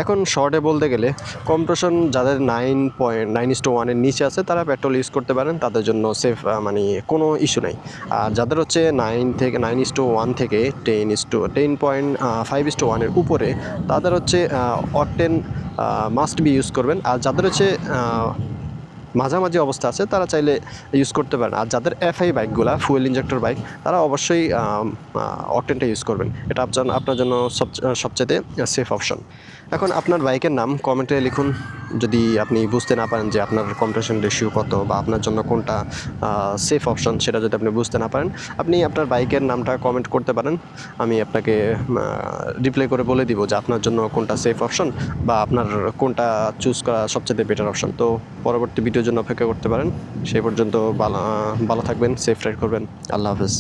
এখন শর্টে বলতে গেলে কম্প্রেশন যাদের 9.9:1 এর নিচে আছে তারা পেট্রোল ইউজ করতে পারেন, তাদের জন্য সেফ মানে কোনো ইস্যু নাই। আর যাদের হচ্ছে 9:1 থেকে 10.5:1 এর উপরে তাদের হচ্ছে অকটেন মাস্ট বি ইউজ করবেন। আর যাদের হচ্ছে মাঝামাঝি অবস্থা আছে তারা চাইলে ইউজ করতে পারেন। আর যাদের এফআই বাইকগুলা ফুয়েল ইনজেক্টর বাইক তারা অবশ্যই অকটেনটা ইউজ করবেন, এটা আপনার জন্য সবচেয়ে সেফ অপশন। এখন আপনার বাইকের নাম কমেন্টে লিখুন যদি আপনি বুঝতে না পারেন যে আপনার কম্প্রেশন রেশিও কত বা আপনার জন্য কোনটা সেফ অপশন, সেটা যদি আপনি বুঝতে না পারেন আপনি আপনার বাইকের নামটা কমেন্ট করতে পারেন। আমি আপনাকে রিপ্লাই করে বলে দিব যে আপনার জন্য কোনটা সেফ অপশন বা আপনার কোনটা চুজ করা সবচেয়ে বেটার অপশন। তো পরবর্তী ভিডিওর জন্য অপেক্ষা করতে পারেন। সেই পর্যন্ত ভালো থাকবেন, সেফ রাইড করবেন। আল্লাহ হাফেজ।